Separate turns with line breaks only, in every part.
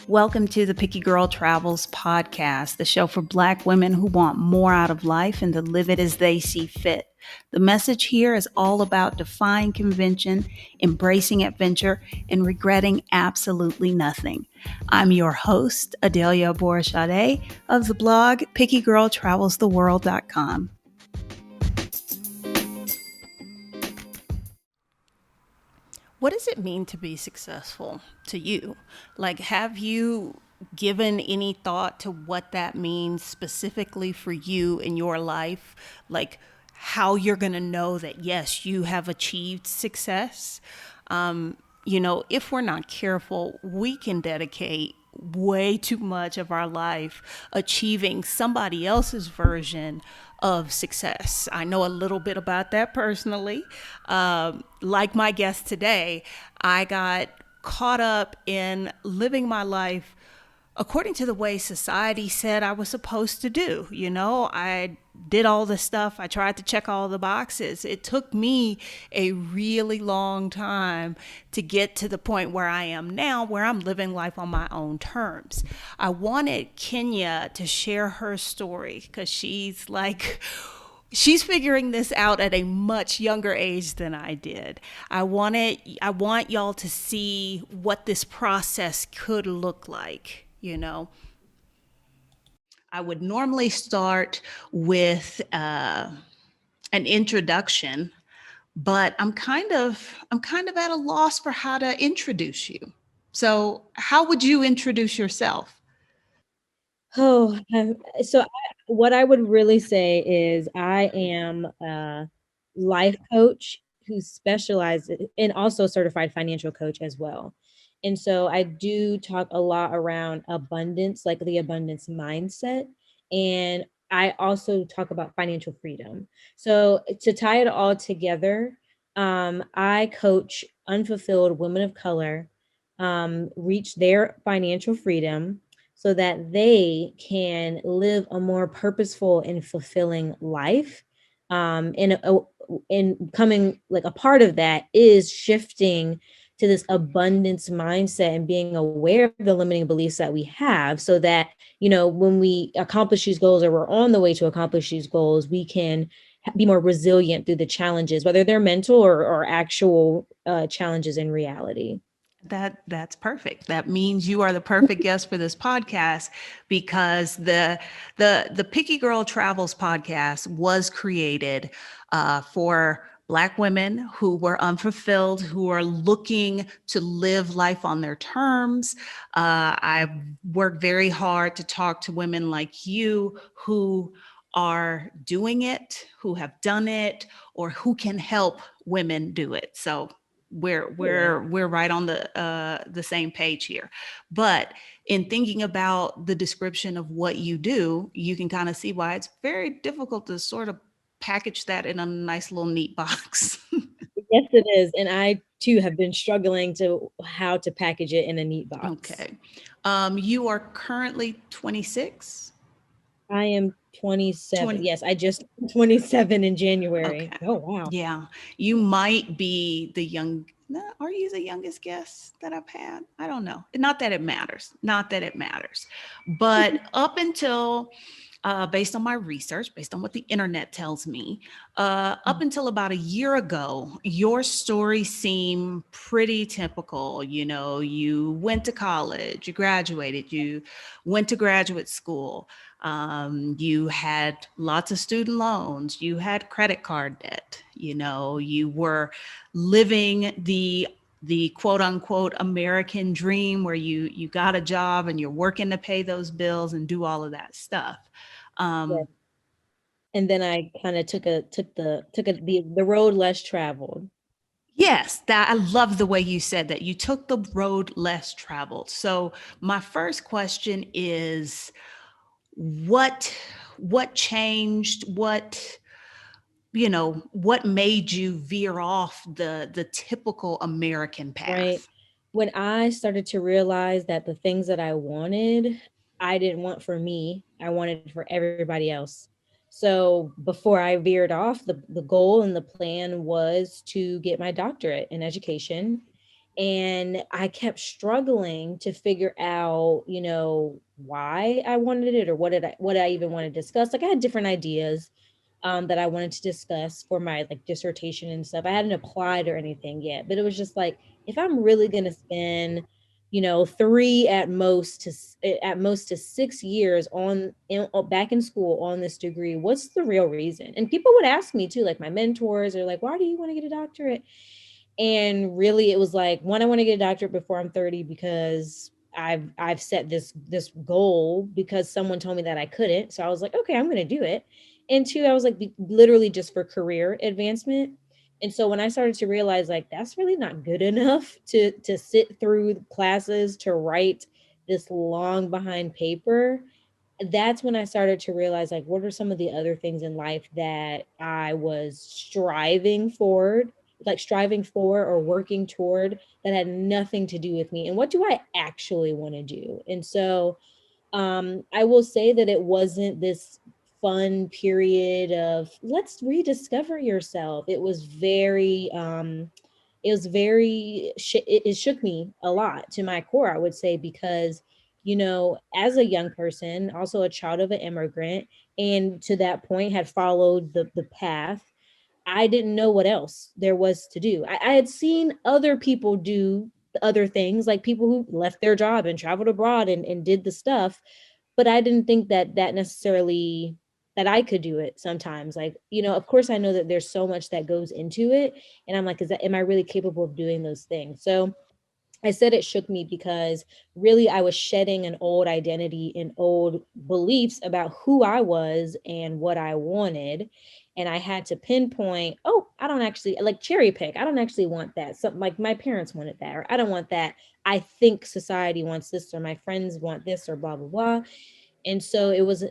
Welcome to the Picky Girl Travels podcast, the show for Black women who want more out of life and to live it as they see fit. The message here is all about defying convention, embracing adventure, and regretting absolutely nothing. I'm your host, Adelia WHERE of the blog pickygirltravelstheworld.com. What does it mean to be successful to you? Like, have you given any thought to what that means specifically for you in your life? Like, how you're going to know that, yes, you have achieved success? If we're not careful, we can dedicate way too much of our life achieving somebody else's version of success. I know a little bit about that personally. Like my guest today, I got caught up in living my life according to the way society said I was supposed to do. I did all the stuff. I tried to check all the boxes. It took me a really long time to get to the point where I am now, where I'm living life on my own terms. I wanted Kenya to share her story because she's figuring this out at a much younger age than I did. I want y'all to see what this process could look like. I would normally start with an introduction, but I'm kind of at a loss for how to introduce you. So, how would you introduce yourself?
What I would really say is I am a life coach who specializes and also certified financial coach as well. And so I do talk a lot around abundance, like the abundance mindset. And I also talk about financial freedom. So to tie it all together, I coach unfulfilled women of color reach their financial freedom so that they can live a more purposeful and fulfilling life. And coming like a part of that is shifting to this abundance mindset and being aware of the limiting beliefs that we have so that, when we accomplish these goals or we're on the way to accomplish these goals, we can be more resilient through the challenges, whether they're mental or actual challenges in reality.
That's perfect. That means you are the perfect guest for this podcast because the Picky Girl Travels podcast was created for Black women who were unfulfilled, who are looking to live life on their terms. I've worked very hard to talk to women like you who are doing it, who have done it, or who can help women do it. So we're right on the same page here. But in thinking about the description of what you do, you can kind of see why it's very difficult to sort of package that in a nice little neat box.
Yes, it is. And I too have been struggling to how to package it in a neat box.
Okay. You are currently 26?
I am 27. Yes, I just 27 in January.
Okay.
Oh, wow.
Yeah. You might be are you the youngest guest that I've had? I don't know. Not that it matters. Not that it matters. But up until based on my research, based on what the internet tells me, up until about a year ago, your story seemed pretty typical. You went to college, you graduated, you went to graduate school, you had lots of student loans, you had credit card debt, you were living the quote unquote American dream where you got a job and you're working to pay those bills and do all of that stuff.
Yeah. And then I kind of took the road less traveled.
Yes, that I love the way you said that. You took the road less traveled. So my first question is what changed? What made you veer off the typical American
Right.
path?
When I started to realize that the things that I wanted, I didn't want for me, I wanted for everybody else. So before I veered off, the goal and the plan was to get my doctorate in education. And I kept struggling to figure out, why I wanted it, or what I even want to discuss. Like I had different ideas that I wanted to discuss for my like dissertation and stuff. I hadn't applied or anything yet, but it was just like, if I'm really going to spend, 3 at most to 6 years back in school on this degree, what's the real reason? And people would ask me too, like my mentors are like, why do you want to get a doctorate? And really it was like, one, I want to get a doctorate before I'm 30 because I've set this goal because someone told me that I couldn't. So I was like, okay, I'm going to do it. And two, I was like, literally just for career advancement. And so when I started to realize like that's really not good enough to sit through classes to write this long behind paper, that's when I started to realize like what are some of the other things in life that I was striving for or working toward, that had nothing to do with me, and what do I actually want to do. And so I will say that it wasn't this fun period of let's rediscover yourself. It shook me a lot to my core, I would say, because as a young person, also a child of an immigrant, and to that point had followed the path, I didn't know what else there was to do. I had seen other people do other things, like people who left their job and traveled abroad and did the stuff, but I didn't think that necessarily that I could do it sometimes. Like, of course I know that there's so much that goes into it. And I'm like, am I really capable of doing those things? So I said it shook me because really I was shedding an old identity and old beliefs about who I was and what I wanted. And I had to pinpoint, oh, I don't actually like cherry pick. I don't actually want that. Something like my parents wanted that, or I don't want that. I think society wants this, or my friends want this, or blah, blah, blah. And so it was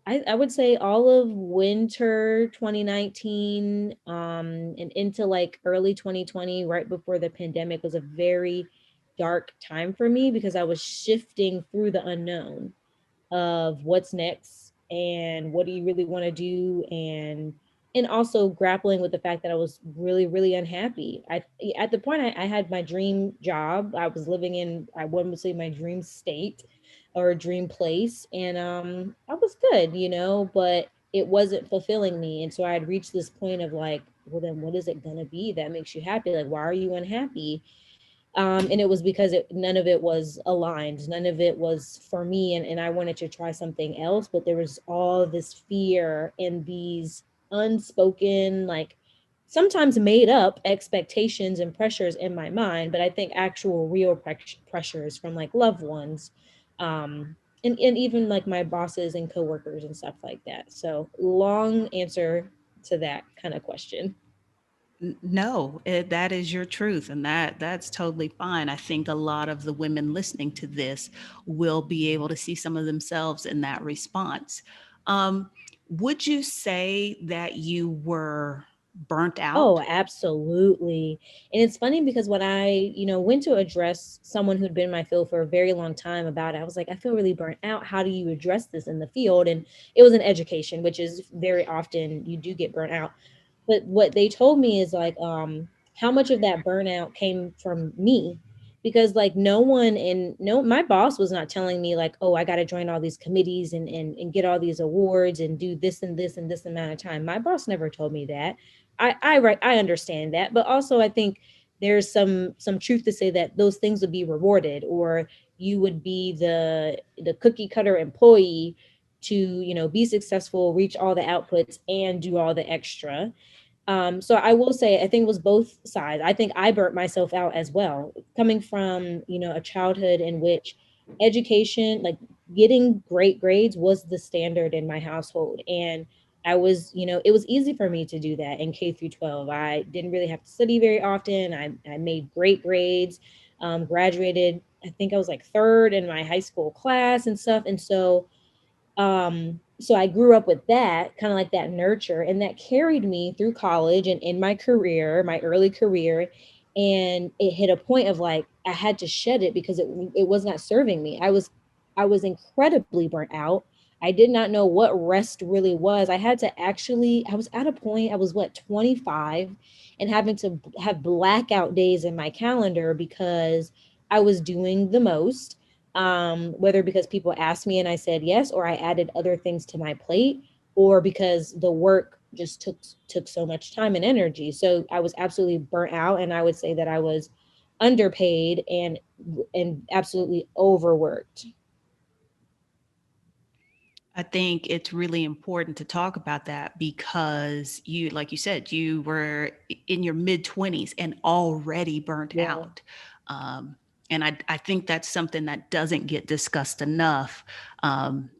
I would say all of winter 2019 and into like early 2020, right before the pandemic, was a very dark time for me because I was shifting through the unknown of what's next and what do you really want to do, and also grappling with the fact that I was really really unhappy. I At the point I had my dream job. I was living in, I wouldn't say my dream state or dream place, and I was good, but it wasn't fulfilling me. And so I had reached this point of like, well then what is it going to be that makes you happy? Like why are you unhappy? And it was because none of it was aligned, none of it was for me, and I wanted to try something else, but there was all this fear and these unspoken, like sometimes made up expectations and pressures in my mind, but I think actual real pressures from like loved ones, and even like my bosses and coworkers and stuff like that. So long answer to that kind of question.
No, that is your truth, and that's totally fine. I think a lot of the women listening to this will be able to see some of themselves in that response. Would you say that you were burnt
Oh,
out?
absolutely. And it's funny because when I, went to address someone who'd been in my field for a very long time about it, I was like, I feel really burnt out. How do you address this in the field? And it was in education, which is very often you do get burnt out. But what they told me is like, how much of that burnout came from me? Because like no one in no my boss was not telling me like, oh, I got to join all these committees and get all these awards and do this and this and this amount of time. My boss never told me that. I understand that, but also I think there's some truth to say that those things would be rewarded, or you would be the cookie cutter employee to be successful, reach all the outputs, and do all the extra. So I will say, I think it was both sides. I think I burnt myself out as well, coming from, a childhood in which education, like getting great grades was the standard in my household. And I was, it was easy for me to do that in K through 12. I didn't really have to study very often. I made great grades, graduated, I think I was like third in my high school class and stuff. And so I grew up with that kind of like that nurture, and that carried me through college and in my career, my early career. And it hit a point of like I had to shed it because it was not serving me. I was incredibly burnt out. I did not know what rest really was. I had to actually, I was at a point, I was what, 25, and having to have blackout days in my calendar because I was doing the most. Whether because people asked me and I said yes, or I added other things to my plate, or because the work just took so much time and energy. So I was absolutely burnt out, and I would say that I was underpaid and absolutely overworked.
I think it's really important to talk about that because you, like you said, you were in your mid 20s and already burnt
Yeah.
out. Um, and I think that's something that doesn't get discussed enough. Um,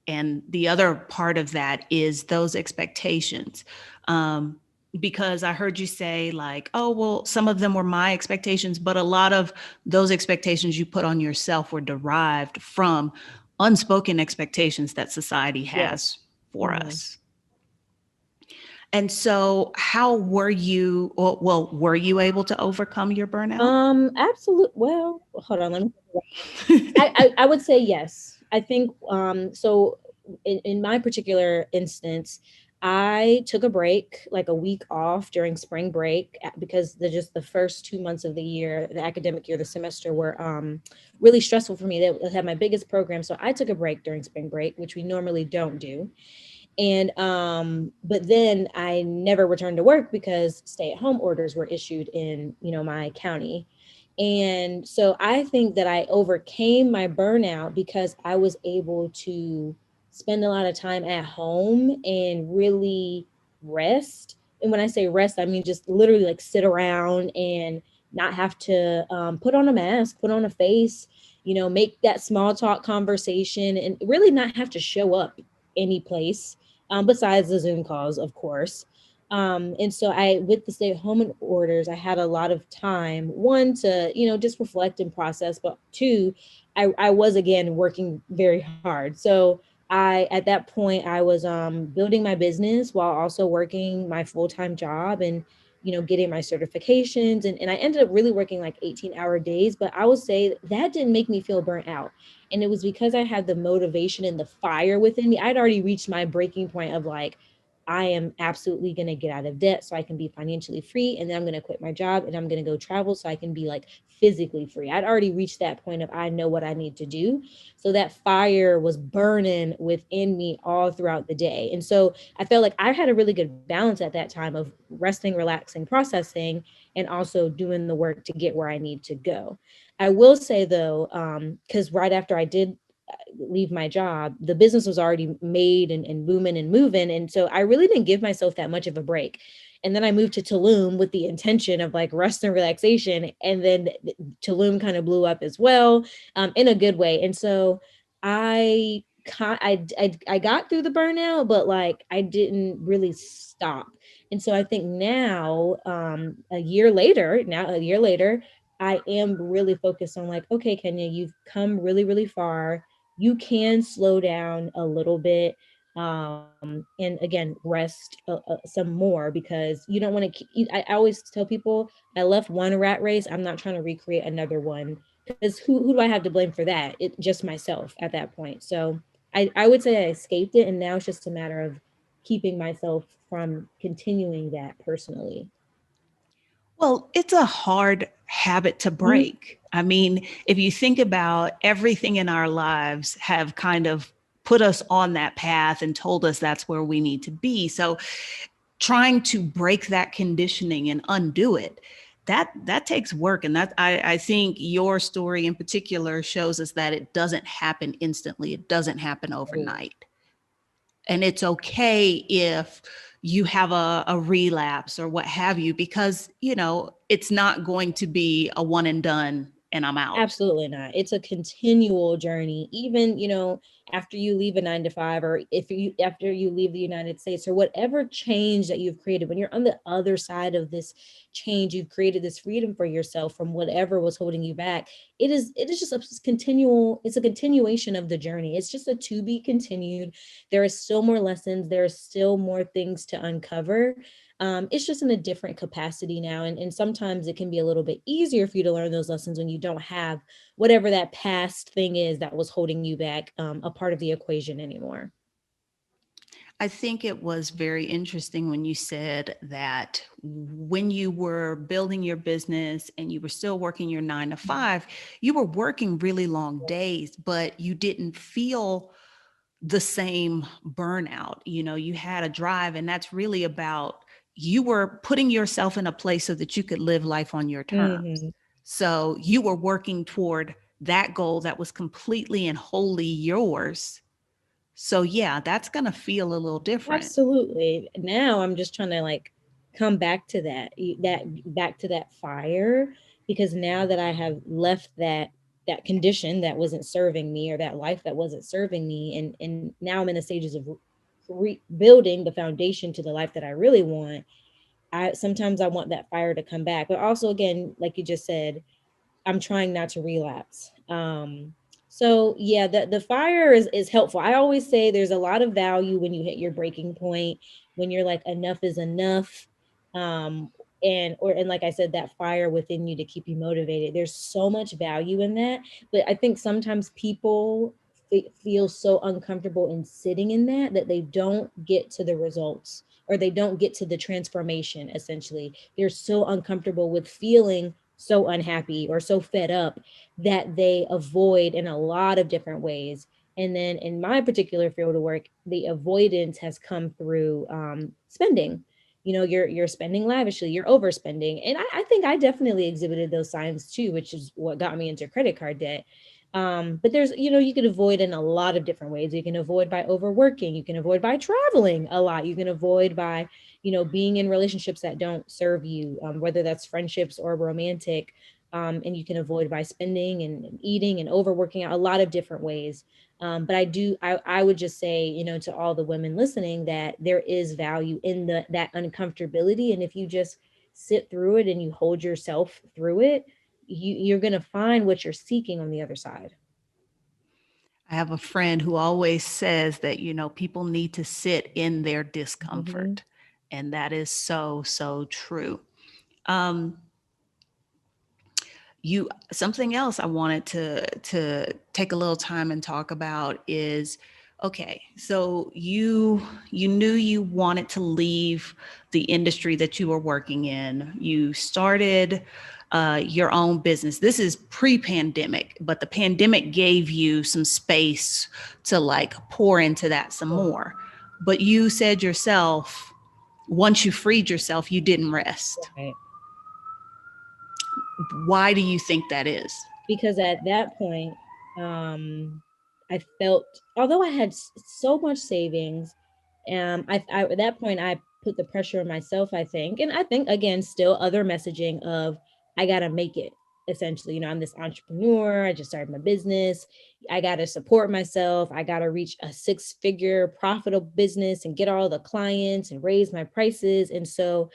and the other part of that is those expectations. Um, because I heard you say, like, oh, well, some of them were my expectations, but a lot of those expectations you put on yourself were derived from unspoken expectations that society has
Yes.
for
Mhm.
us. And so, how were you, well, were you able to overcome your burnout?
Absolute well, hold on, let me I would say yes. I think so in my particular instance, I took a break, like a week off during spring break because the first 2 months of the year, the academic year, the semester were really stressful for me. They had my biggest program. So I took a break during spring break, which we normally don't do. And but then I never returned to work because stay-at-home orders were issued in, my county. And so I think that I overcame my burnout because I was able to spend a lot of time at home and really rest. And when I say rest, I mean just literally like sit around and not have to put on a mask, put on a face, make that small talk conversation, and really not have to show up any place, besides the Zoom calls, of course. And so with the stay-at-home orders, I had a lot of time, one, to, just reflect and process, but two, I was again working very hard. So at that point, I was building my business while also working my full-time job and, getting my certifications. And I ended up really working like 18-hour days, but I would say that didn't make me feel burnt out. And it was because I had the motivation and the fire within me. I'd already reached my breaking point of like, I am absolutely going to get out of debt so I can be financially free. And then I'm going to quit my job and I'm going to go travel so I can be like physically free. I'd already reached that point of I know what I need to do. So that fire was burning within me all throughout the day. And so I felt like I had a really good balance at that time of resting, relaxing, processing, and also doing the work to get where I need to go. I will say though, because right after I did leave my job, the business was already made and booming and moving. And so I really didn't give myself that much of a break. And then I moved to Tulum with the intention of like rest and relaxation. And then Tulum kind of blew up as well, in a good way. And so I got through the burnout, but like I didn't really stop. And so I think now, a year later, I am really focused on like, okay, Kenya, you've come really, really far. You can slow down a little bit, and again rest some more, because you don't want to I always tell people I left one rat race, I'm not trying to recreate another one, because who do I have to blame for that? It just myself at that point. So I would say I escaped it, and now it's just a matter of keeping myself from continuing that personally.
Well, it's a hard habit to
Mhm.
break. I mean, if you think about everything in our lives have kind of put us on that path and told us that's where we need to be. So trying to break that conditioning and undo it, that takes work. And that I think your story in particular shows us that it doesn't happen instantly. It doesn't happen overnight. And it's okay if you have a relapse or what have you, because it's not going to be a one and done and I'm out.
Absolutely not. It's a continual journey. Even, after you leave a 9 to 5, or if you after you leave the United States, or whatever change that you've created, when you're on the other side of this change, you've created this freedom for yourself from whatever was holding you back. It is just a continual, it's a continuation of the journey. It's just a to be continued. There is still more lessons, there are still more things to uncover. It's just in a different capacity now. And sometimes it can be a little bit easier for you to learn those lessons when you don't have whatever that past thing is that was holding you back, a part of the equation anymore.
I think it was very interesting when you said that when you were building your business and you were still working your 9 to 5, you were working really long days, but you didn't feel the same burnout. You had a drive, and that's really about you were putting yourself in a place so that you could live life on your terms.
Hmm.
So you were working toward that goal that was completely and wholly yours. So yeah, that's going to feel a little different.
Absolutely. Now I'm just trying to like come back to back to that fire, because now that I have left that condition that wasn't serving me, or that life that wasn't serving me, and now I'm in the stages of rebuilding the foundation to the life that I really want. I sometimes I want that fire to come back, but also, again, like you just said, I'm trying not to relapse. So yeah, the fire is helpful. I always say there's a lot of value when you hit your breaking point, when you're like, enough is enough. Um, and like I said, that fire within you to keep you motivated. There's so much value in that. But I think sometimes people feel so uncomfortable in sitting in that they don't get to the results, or they don't get to the transformation. Essentially, they're so uncomfortable with feeling so unhappy or so fed up that they avoid in a lot of different ways. And then in my particular field of work, the avoidance has come through spending. You're spending lavishly, you're overspending. And I think I definitely exhibited those signs too, which is what got me into credit card debt. But there's, you can avoid in a lot of different ways. You can avoid by overworking, you can avoid by traveling a lot, you can avoid by being in relationships that don't serve you, whether that's friendships or romantic. And you can avoid by spending and eating and overworking out, a lot of different ways. But I would just say, to all the women listening, that there is value in that uncomfortability. And if you just sit through it and you hold yourself through it, you're going to find what you're seeking on the other side.
I have a friend who always says that, people need to sit in their
Hmm.
discomfort. And that is so, so true. Um, you Something else I wanted to take a little time and talk about is, okay, so you knew you wanted to leave the industry that you were working in. You started your own business. This is pre-pandemic, but the pandemic gave you some space to like pour into that some more. But you said yourself, once you freed yourself, you didn't rest.
Right.
Why do you think that is?
Because at that point, I felt, although I had so much savings, at that point I put the pressure on myself, I think. And I think, again, still other messaging of, I gotta make it. Essentially, I'm this entrepreneur, I just started my business, I gotta support myself, I gotta reach a 6-figure profitable business and get all the clients and raise my prices. And so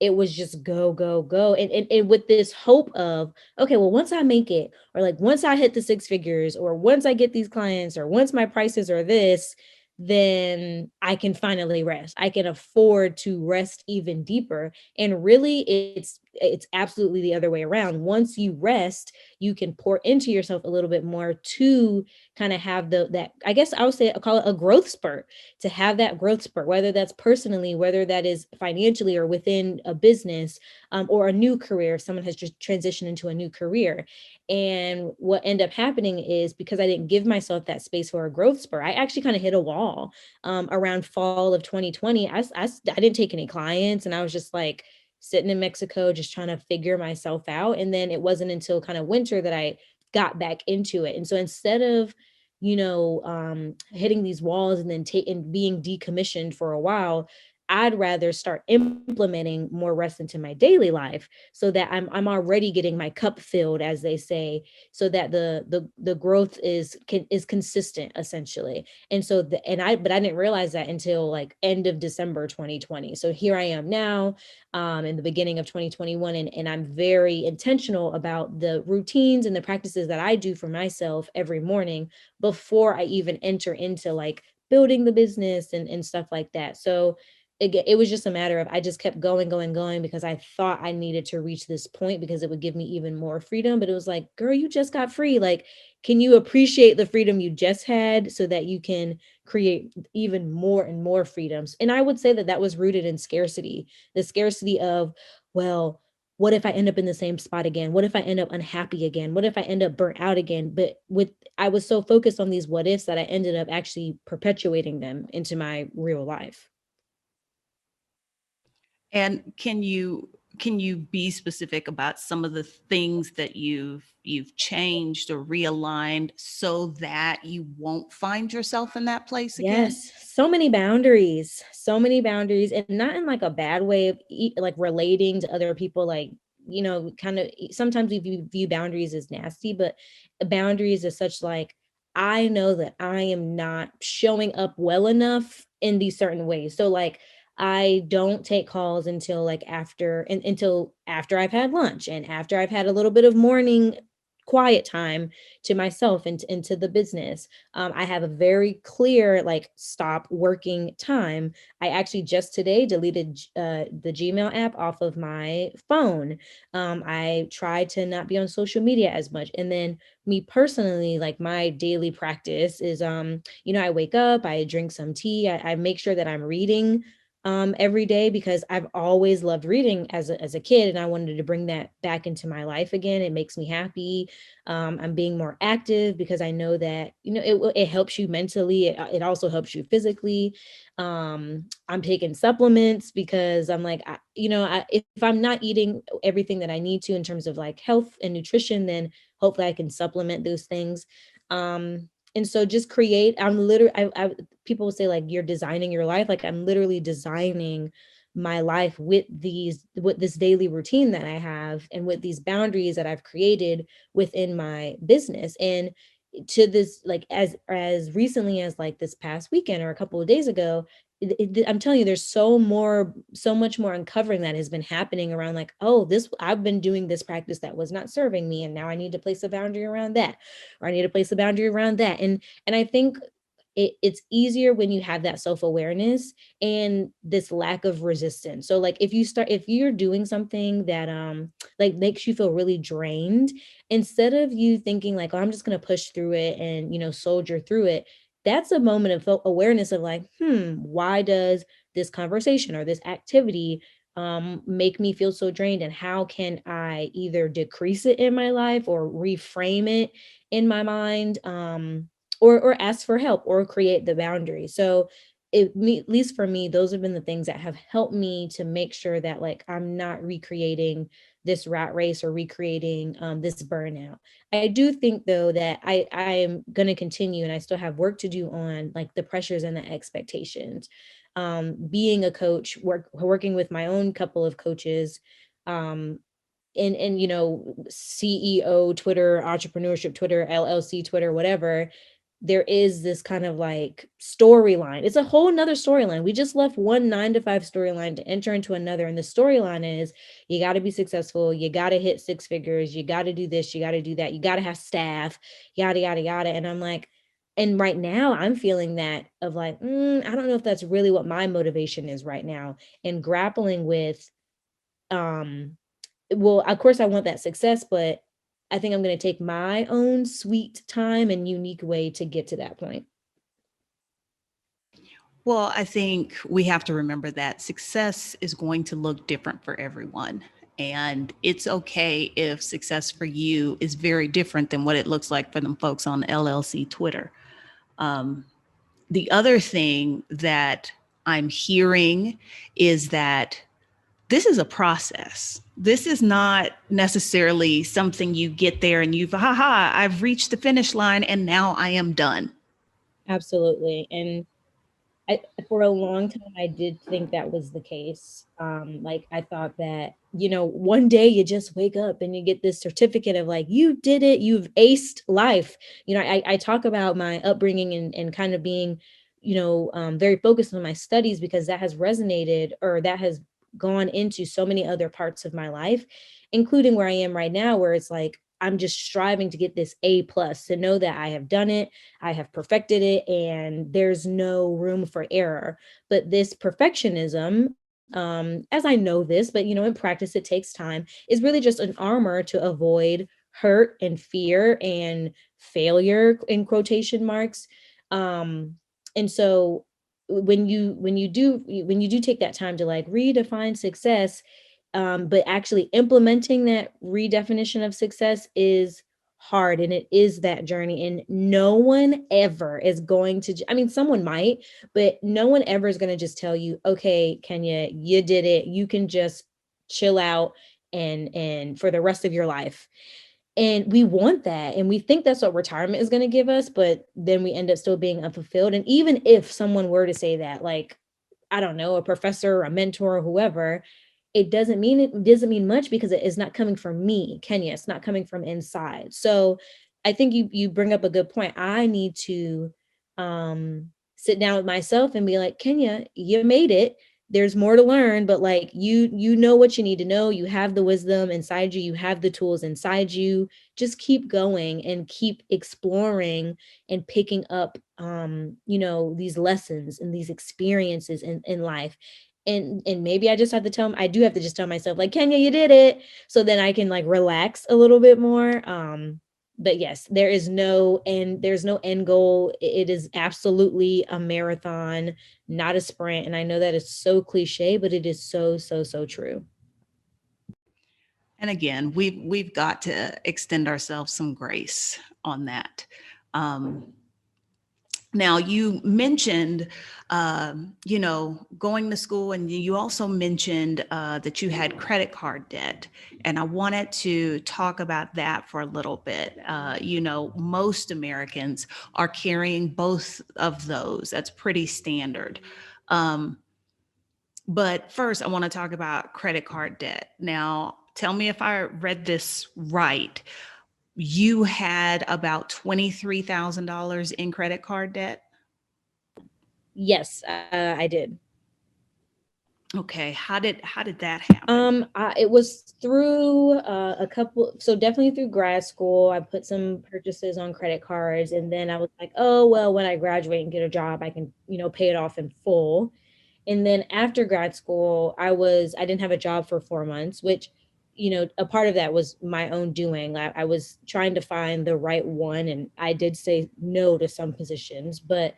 it was just go, go, go. And with this hope of, okay, well, once I make it, or like once I hit the 6 figures, or once I get these clients, or once my prices are this, then I can finally rest. I can afford to rest even deeper. And really, it's absolutely the other way around. Once you rest, you can pour into yourself a little bit more to kind of have that, I guess I would say, I call it a growth spurt, to have that growth spurt, whether that's personally, whether that is financially, or within a business, or a new career. Someone has just transitioned into a new career. And what ended up happening is, because I didn't give myself that space for a growth spurt, I actually kind of hit a wall around fall of 2020. I didn't take any clients, and I was just like sitting in Mexico, just trying to figure myself out. And then it wasn't until kind of winter that I got back into it. And so instead of hitting these walls and then being decommissioned for a while, I'd rather start implementing more rest into my daily life, so that I'm already getting my cup filled, as they say, so that the growth is consistent, essentially. And so but I didn't realize that until like end of December 2020. So here I am now, in the beginning of 2021, and I'm very intentional about the routines and the practices that I do for myself every morning before I even enter into like building the business and stuff like that. So it was just a matter of, I just kept going, going, going, because I thought I needed to reach this point because it would give me even more freedom. But it was like, girl, you just got free. Like, can you appreciate the freedom you just had so that you can create even more and more freedoms? And I would say that that was rooted in scarcity, the scarcity of, well, what if I end up in the same spot again? What if I end up unhappy again? What if I end up burnt out again? But with, I was so focused on these what ifs that I ended up actually perpetuating them into my real life.
And can you be specific about some of the things that you've changed or realigned so that you won't find yourself in that place again?
Yes, so many boundaries, and not in like a bad way of like relating to other people, like, kind of sometimes we view boundaries as nasty, but boundaries as such, like, I know that I am not showing up well enough in these certain ways. So like, I don't take calls until like until after I've had lunch and after I've had a little bit of morning quiet time to myself and into the business. I have a very clear like stop working time. I actually just today deleted the Gmail app off of my phone. I try to not be on social media as much. And then me personally, like my daily practice is, I wake up, I drink some tea, I make sure that I'm reading every day, because I've always loved reading as a kid, and I wanted to bring that back into my life again. It makes me happy. I'm being more active because I know that, it helps you mentally. It also helps you physically. I'm taking supplements because I'm like, if I'm not eating everything that I need to in terms of like health and nutrition, then hopefully I can supplement those things. And so just create, I'm literally, people will say like, you're designing your life. Like, I'm literally designing my life with this daily routine that I have, and with these boundaries that I've created within my business. And to this, like, as recently as like this past weekend or a couple of days ago, I'm telling you, there's so much more uncovering that has been happening around, like, oh, this, I've been doing this practice that was not serving me, and now I need to place a boundary around that, or I need to place a boundary around that. And I think it's easier when you have that self-awareness and this lack of resistance. So like, if you're doing something that like makes you feel really drained, instead of you thinking like, oh, I'm just going to push through it and, soldier through it, that's a moment of awareness of like, why does this conversation or this activity make me feel so drained, and how can I either decrease it in my life or reframe it in my mind, or ask for help or create the boundary. So at least for me, those have been the things that have helped me to make sure that like I'm not recreating this rat race or recreating this burnout. I do think though that I'm going to continue, and I still have work to do on like the pressures and the expectations. Being a coach, working with my own couple of coaches, um, and CEO Twitter, entrepreneurship Twitter, LLC Twitter, whatever, there is this kind of like storyline. It's a whole nother storyline. We just left one 9 to 5 storyline to enter into another. And the storyline is, you got to be successful. You got to hit 6 figures. You got to do this. You got to do that. You got to have staff, yada, yada, yada. And I'm like, and right now I'm feeling that of like, I don't know if that's really what my motivation is right now. And grappling with, um, well, of course I want that success, but I think I'm going to take my own sweet time and unique way to get to that point.
Well, I think we have to remember that success is going to look different for everyone. And it's okay if success for you is very different than what it looks like for them folks on LLC Twitter. The other thing that I'm hearing is that this is a process. This is not necessarily something you get there and I've reached the finish line and now I am done.
Absolutely. And for a long time, I did think that was the case. Like I thought that, one day you just wake up and you get this certificate of like, you did it, you've aced life. I talk about my upbringing and kind of being, very focused on my studies, because that has resonated, or that has gone into so many other parts of my life, including where I am right now, where it's like, I'm just striving to get this A plus, to know that I have done it, I have perfected it, and there's no room for error. But this perfectionism, as I know this, but in practice it takes time, is really just an armor to avoid hurt and fear and failure in quotation marks. And so when you do take that time to like redefine success, but actually implementing that redefinition of success is hard, and it is that journey, and no one ever is going to, I mean, someone might, but no one ever is going to just tell you, okay, Kenya, you did it, you can just chill out and for the rest of your life. And we want that, and we think that's what retirement is going to give us, but then we end up still being unfulfilled. And even if someone were to say that, like, I don't know, a professor, a mentor, whoever, it doesn't mean much, because it is not coming from me, Kenya. It's not coming from inside. So I think you bring up a good point. I need to sit down with myself and be like, Kenya, you made it. There's more to learn, but like, you know what you need to know. You have the wisdom inside you, you have the tools inside you. Just keep going and keep exploring and picking up these lessons and these experiences in life. And maybe I do have to just tell myself, like, Kenya, you did it, so then I can like relax a little bit more. But yes, there's no end goal. It is absolutely a marathon, not a sprint. And I know that is so cliche, but it is so, so, so true.
And again, we've got to extend ourselves some grace on that. Um, Now, you mentioned, going to school, and you also mentioned that you had credit card debt. And I wanted to talk about that for a little bit. Most Americans are carrying both of those. That's pretty standard. Um, but first, I want to talk about credit card debt. Now, tell me if I read this right. You had about $23,000 in credit card debt.
Yes, I did.
Okay, how did that happen?
It was through a couple, so definitely through grad school. I put some purchases on credit cards, and then I was like, oh, well, when I graduate and get a job, I can, pay it off in full. And then after grad school, I didn't have a job for 4 months, which, a part of that was my own doing. I was trying to find the right one, and I did say no to some positions, but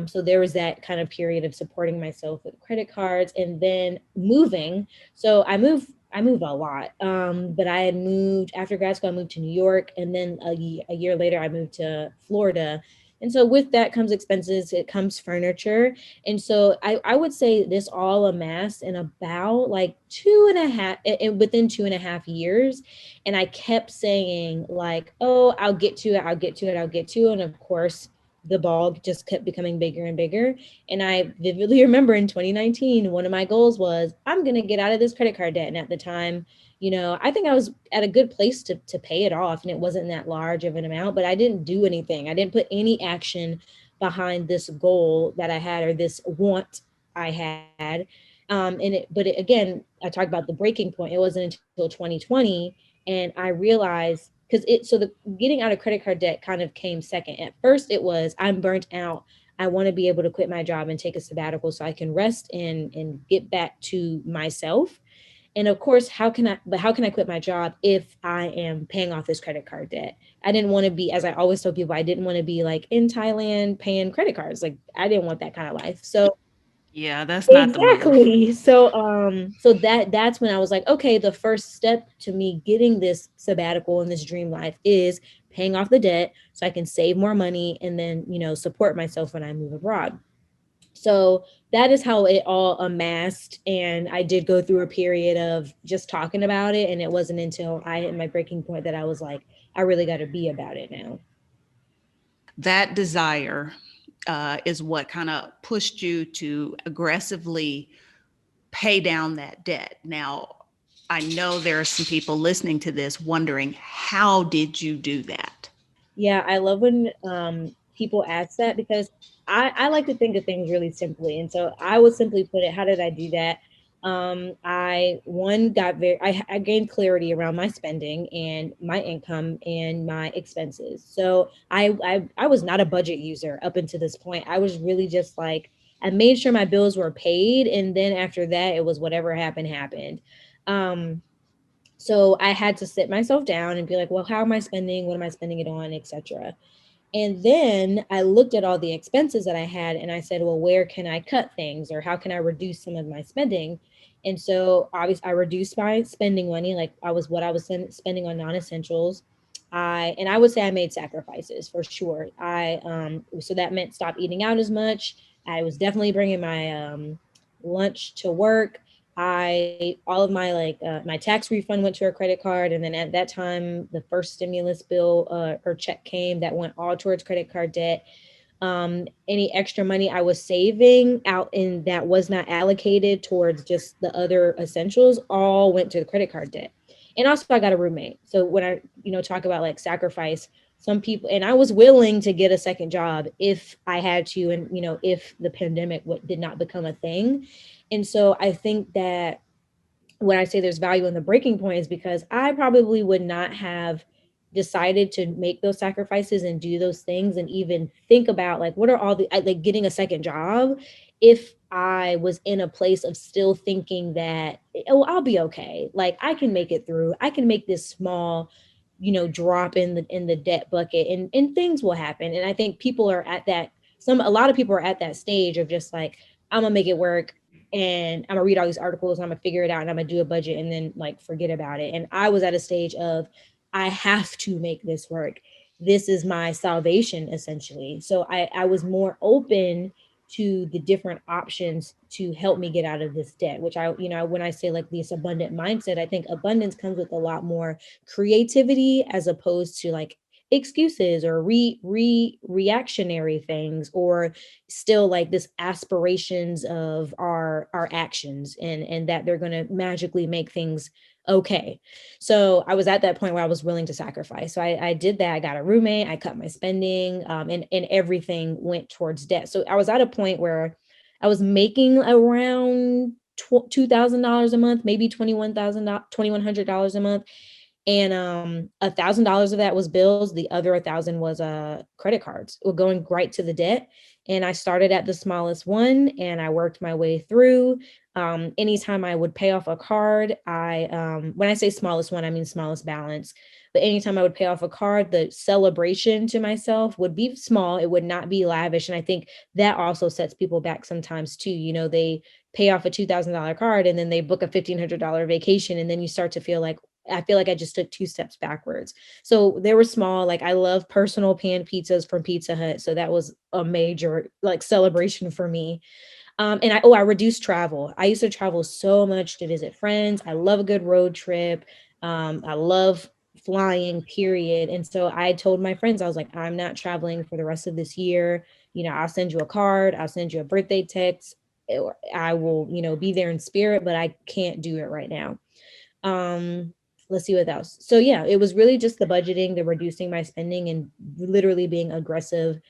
so there was that kind of period of supporting myself with credit cards, and then moving. So I moved a lot. But I had moved after grad school. I moved to New York, and then a year later, I moved to Florida. And so with that comes expenses. It comes furniture. And so I would say this all amassed in about like two and a half, within 2.5 years. And I kept saying like, oh, I'll get to it, I'll get to it, I'll get to it. And of course, the ball just kept becoming bigger and bigger. And I vividly remember in 2019, one of my goals was, I'm going to get out of this credit card debt. And at the time, I think I was at a good place to pay it off, and it wasn't that large of an amount, but I didn't do anything. I didn't put any action behind this goal that I had, or this want I had. Again, I talked about the breaking point. It wasn't until 2020, and I realized, because the getting out of credit card debt kind of came second. At first, it was, I'm burnt out. I want to be able to quit my job and take a sabbatical so I can rest and get back to myself. And of course, how can I quit my job if I am paying off this credit card debt? I didn't want to be, as I always tell people, I didn't want to be like in Thailand paying credit cards. Like, I didn't want that kind of life. So
Yeah, that's not the move.
exactly. So that's when I was like, okay, the first step to me getting this sabbatical and this dream life is paying off the debt so I can save more money and then, support myself when I move abroad. So that is how it all amassed. And I did go through a period of just talking about it. And it wasn't until I hit my breaking point that I was like, I really got to be about it now.
That desire is what kind of pushed you to aggressively pay down that debt. Now, I know there are some people listening to this wondering, how did you do that?
Yeah, I love when people ask that, because I like to think of things really simply. And so I would simply put it, how did I do that? I one got very I gained clarity around my spending and my income and my expenses. So I was not a budget user up until this point. I was really just like, I made sure my bills were paid, and then after that it was whatever happened happened. Um so I had to sit myself down and be like, well, how am I spending? What am I spending it on, etc. And then I looked at all the expenses that I had and I said, well, where can I cut things, or how can I reduce some of my spending? And so obviously I reduced my spending money, like I was spending on non-essentials. I would say I made sacrifices for sure. So that meant stop eating out as much. I was definitely bringing my lunch to work. All of my my tax refund went to a credit card, and then at that time the first stimulus bill or check came that went all towards credit card debt. Any extra money I was saving out in that was not allocated towards just the other essentials all went to the credit card debt. And also I got a roommate. So when I, talk about like sacrifice, some people, and I was willing to get a second job if I had to, and if the pandemic did not become a thing. And so I think that when I say there's value in the breaking point is because I probably would not have decided to make those sacrifices and do those things and even think about like what are all the like getting a second job if I was in a place of still thinking that, oh, I'll be okay. Like I can make it through. I can make this small, drop in the debt bucket, and things will happen. And I think people are at that, a lot of people are at that stage of just like, I'm gonna make it work, and I'm gonna read all these articles and I'm gonna figure it out and I'm gonna do a budget and then like forget about it. And I was at a stage of, I have to make this work. This is my salvation essentially. So I was more open to the different options to help me get out of this debt, which when I say like this abundant mindset, I think abundance comes with a lot more creativity as opposed to like excuses or reactionary things, or still like this aspirations of our actions, and that they're going to magically make things okay. So I was at that point where I was willing to sacrifice. So I did that. I got a roommate, I cut my spending, and everything went towards debt. So I was at a point where I was making around $2,000 a month, maybe $2,100 a month, and $1,000 of that was bills. The other 1,000 was credit cards, were going right to the debt. And I started at the smallest one and I worked my way through. Anytime I would pay off a card, when I say smallest one, I mean smallest balance. But anytime I would pay off a card, the celebration to myself would be small. It would not be lavish. And I think that also sets people back sometimes too. They pay off a $2,000 card and then they book a $1,500 vacation. And then you start to feel like, I feel like I just took two steps backwards. So they were small. Like I love personal pan pizzas from Pizza Hut. So that was a major like celebration for me. And I reduced travel. I used to travel so much to visit friends. I love a good road trip. I love flying, period. And so I told my friends, I was like, I'm not traveling for the rest of this year. I'll send you a card, I'll send you a birthday text. I will, be there in spirit, but I can't do it right now. Um, let's see what else. So yeah, it was really just the budgeting, the reducing my spending, and literally being aggressive.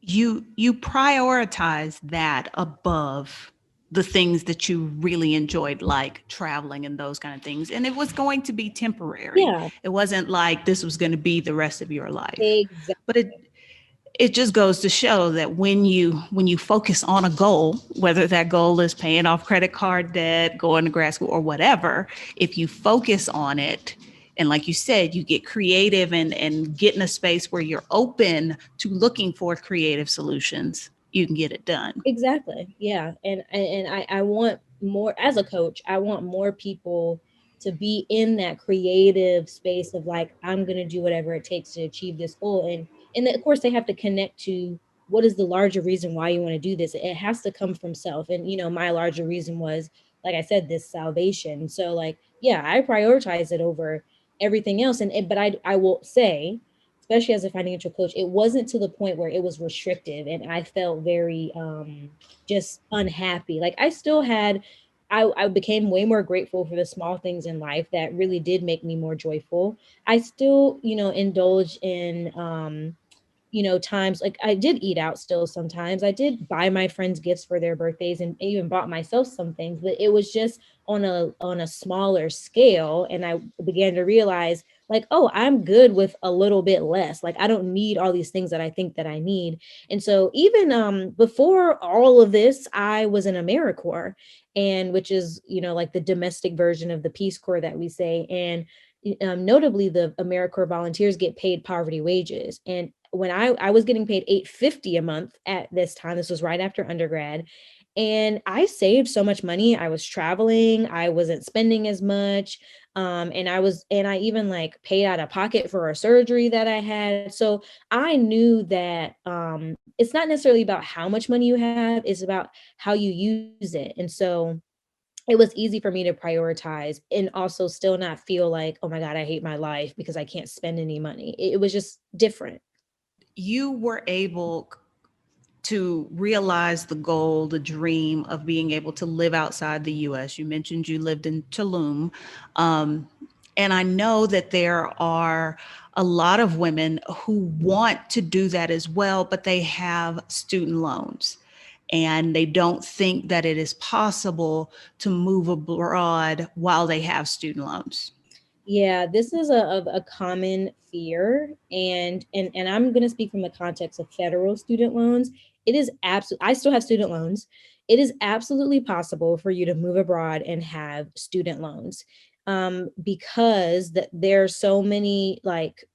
You prioritize that above the things that you really enjoyed, like traveling and those kind of things, and it was going to be temporary.
Yeah,
It wasn't like this was going to be the rest of your life.
exactly.
But it just goes to show that when you focus on a goal, whether that goal is paying off credit card debt, going to grad school, or whatever, if you focus on it, and like you said, you get creative and get in a space where you're open to looking for creative solutions, you can get it done.
Exactly. Yeah. And I want more, as a coach, I want more people to be in that creative space of like, I'm gonna do whatever it takes to achieve this goal. And then, of course they have to connect to what is the larger reason why you want to do this. It has to come from self. And my larger reason was, like I said, this salvation. So like, yeah, I prioritize it over everything else. But I will say, especially as a financial coach, it wasn't to the point where it was restrictive and I felt very just unhappy. Like I still had, I became way more grateful for the small things in life that really did make me more joyful. I still, indulge in times like I did eat out still sometimes. I did buy my friends gifts for their birthdays and even bought myself some things, but it was just on a smaller scale. And I began to realize like, oh, I'm good with a little bit less. Like I don't need all these things that I think that I need. And so even before all of this, I was in AmeriCorps, and which is, like the domestic version of the Peace Corps that we say. And notably the AmeriCorps volunteers get paid poverty wages. And when I was getting paid $850 a month at this time, this was right after undergrad. And I saved so much money. I was traveling, I wasn't spending as much. And I even like paid out of pocket for a surgery that I had. So I knew that it's not necessarily about how much money you have, it's about how you use it. And so it was easy for me to prioritize and also still not feel like, oh my God, I hate my life because I can't spend any money. It was just different.
You were able to realize the goal, the dream of being able to live outside the US. You mentioned you lived in Tulum. Um, and I know that there are a lot of women who want to do that as well, but they have student loans and they don't think that it is possible to move abroad while they have student loans.
Yeah, this is a common fear, and I'm going to speak from the context of federal student loans. It is absolutely, I still have student loans. It is absolutely possible for you to move abroad and have student loans, because there are so many like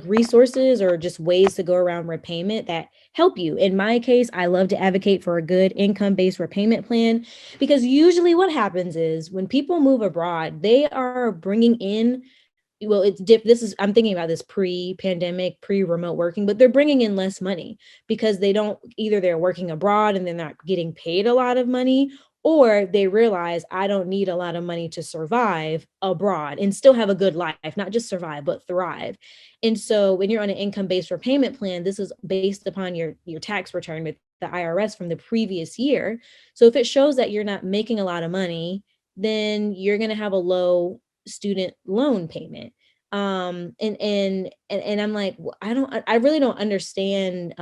resources or just ways to go around repayment that help you. In my case, I love to advocate for a good income-based repayment plan, because usually what happens is when people move abroad, they are bringing in, well, this is, I'm thinking about this pre-pandemic, pre-remote working, but they're bringing in less money because they don't, either they're working abroad and they're not getting paid a lot of money, or they realize I don't need a lot of money to survive abroad and still have a good life, not just survive but thrive. And so when you're on an income-based repayment plan, this is based upon your tax return with the IRS from the previous year. So if it shows that you're not making a lot of money, then you're going to have a low student loan payment. And I'm like, I really don't understand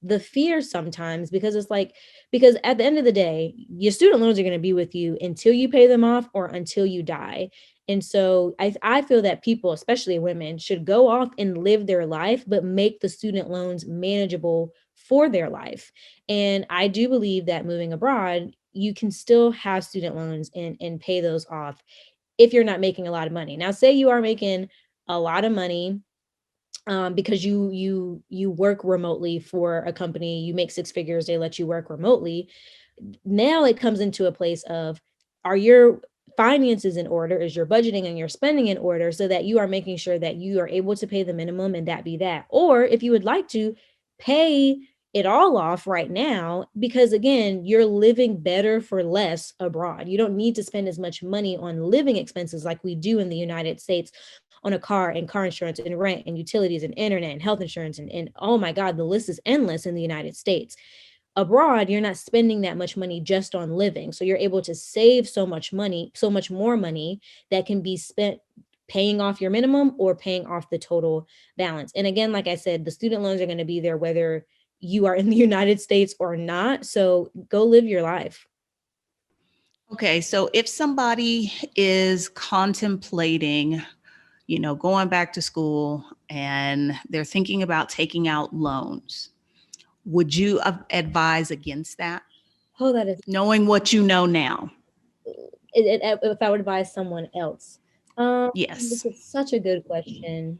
the fear sometimes, because it's like, because at the end of the day, your student loans are going to be with you until you pay them off or until you die. And so I feel that people, especially women, should go off and live their life, but make the student loans manageable for their life. And I do believe that moving abroad, you can still have student loans and pay those off if you're not making a lot of money. Now, say you are making a lot of money, because you work remotely for a company, you make six figures, they let you work remotely. Now it comes into a place of, are your finances in order, is your budgeting and your spending in order, so that you are making sure that you are able to pay the minimum and that be that. Or if you would like to pay it all off right now, because again, you're living better for less abroad. You don't need to spend as much money on living expenses like we do in the United States, on a car and car insurance and rent and utilities and internet and health insurance, and oh my God, the list is endless in the United States. Abroad, you're not spending that much money just on living. So you're able to save so much money, so much more money that can be spent paying off your minimum or paying off the total balance. And again, like I said, the student loans are going to be there whether you are in the United States or not. So go live your life.
Okay, so if somebody is contemplating, going back to school and they're thinking about taking out loans, would you advise against that,
Oh, that is,
knowing what you know now?
if I would advise someone else. This
Yes.
is such a good question.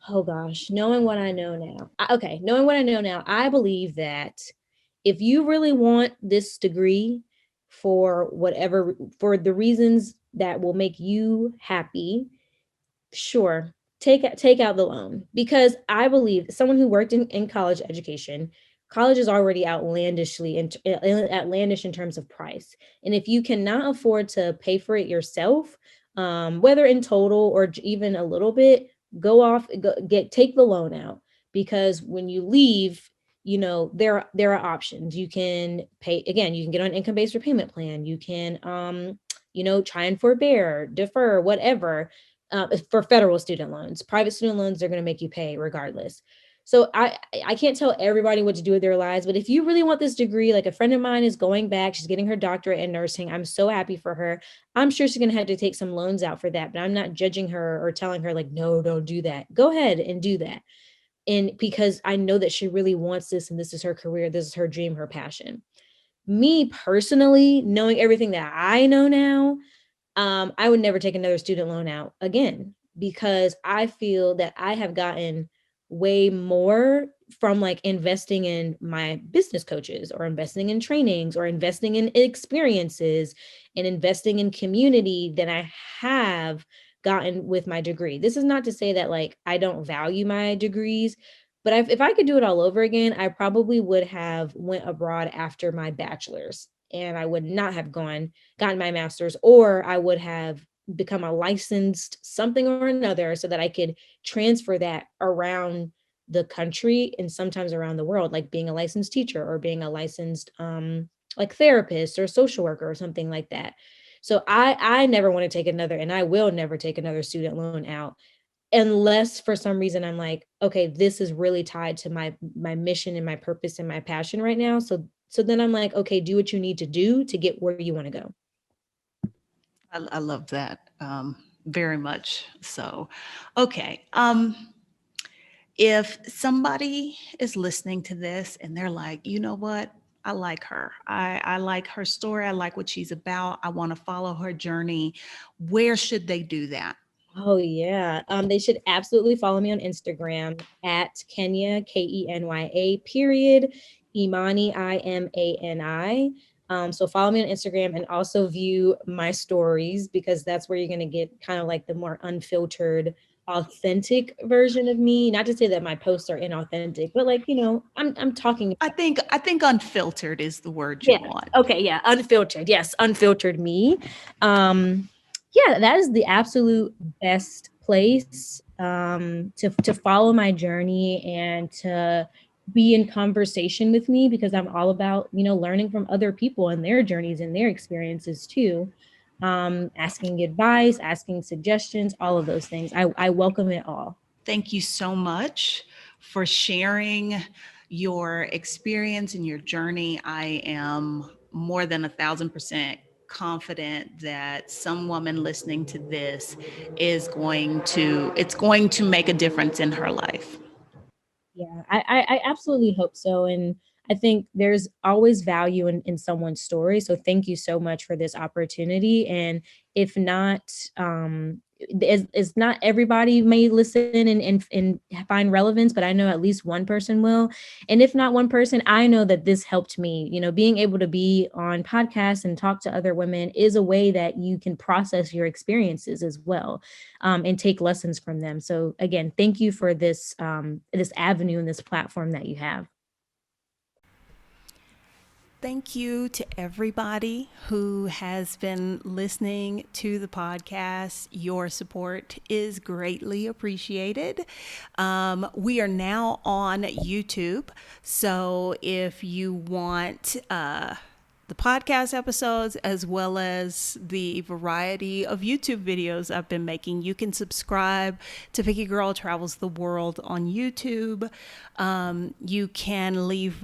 Oh gosh, knowing what I know now. Okay, knowing what I know now, I believe that if you really want this degree for whatever, for the reasons that will make you happy, sure, take out the loan, because I believe someone who worked in college education, college is already outlandish in terms of price. And if you cannot afford to pay for it yourself, whether in total or even a little bit, go off, take the loan out, because when you leave, there are options. You can pay, again, you can get on an income-based repayment plan, you can try and forbear, defer, whatever. For federal student loans. Private student loans, they're going to make you pay regardless. So I can't tell everybody what to do with their lives, but if you really want this degree, like a friend of mine is going back, she's getting her doctorate in nursing. I'm so happy for her. I'm sure she's going to have to take some loans out for that, but I'm not judging her or telling her like, no, don't do that. Go ahead and do that. And because I know that she really wants this and this is her career, this is her dream, her passion. Me personally, knowing everything that I know now, I would never take another student loan out again because I feel that I have gotten way more from like investing in my business coaches or investing in trainings or investing in experiences and investing in community than I have gotten with my degree. This is not to say that like I don't value my degrees, but if I could do it all over again, I probably would have went abroad after my bachelor's and I would not have gotten my master's, or I would have become a licensed something or another so that I could transfer that around the country and sometimes around the world, like being a licensed teacher or being a licensed like therapist or social worker or something like that. So I never want to take another, and I will never take another student loan out unless for some reason I'm like, okay, this is really tied to my mission and my purpose and my passion right now. So then I'm like, okay, do what you need to do to get where you want to go.
I love that very much. So, okay. If somebody is listening to this and they're like, you know what? I like her. I like her story. I like what she's about. I want to follow her journey. Where should they do that?
Oh yeah. They should absolutely follow me on Instagram at Kenya, Kenya period, Imani, Imani. So follow me on Instagram and also view my stories because that's where you're gonna get kind of like the more unfiltered, authentic version of me. Not to say that my posts are inauthentic, but like, I'm talking.
I think unfiltered is the word you
Yeah.
want.
Okay. Yeah. Unfiltered. Yes. Unfiltered me. Um, yeah, that is the absolute best place to follow my journey and to be in conversation with me because I'm all about, learning from other people and their journeys and their experiences too. Asking advice, asking suggestions, all of those things. I welcome it all.
Thank you so much for sharing your experience and your journey. I am more than 1,000% confident that some woman listening to this it's going to make a difference in her life.
Yeah, I absolutely hope so. And I think there's always value in someone's story. So thank you so much for this opportunity. And if not, it's not everybody may listen and find relevance, but I know at least one person will. And if not one person, I know that this helped me. Being able to be on podcasts and talk to other women is a way that you can process your experiences as well, and take lessons from them. So again, thank you for this avenue and this platform that you have.
Thank you to everybody who has been listening to the podcast. Your support is greatly appreciated. We are now on YouTube. So if you want the podcast episodes as well as the variety of YouTube videos I've been making, you can subscribe to Picky Girl Travels the World on YouTube. You can leave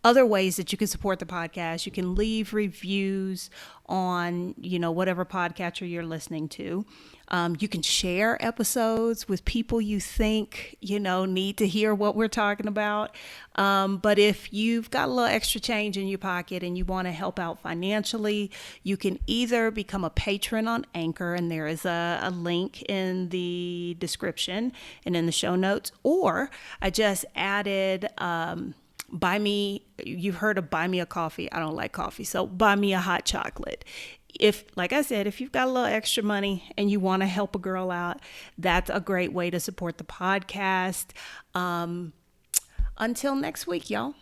other ways that you can support the podcast. You can leave reviews on, whatever podcatcher you're listening to. You can share episodes with people you think, need to hear what we're talking about. But if you've got a little extra change in your pocket and you want to help out financially, you can either become a patron on Anchor, and there is a link in the description and in the show notes, or I just added, buy me, you've heard of buy me a coffee. I don't like coffee. So buy me a hot chocolate. If, like I said, if you've got a little extra money and you want to help a girl out, that's a great way to support the podcast. Until next week, y'all.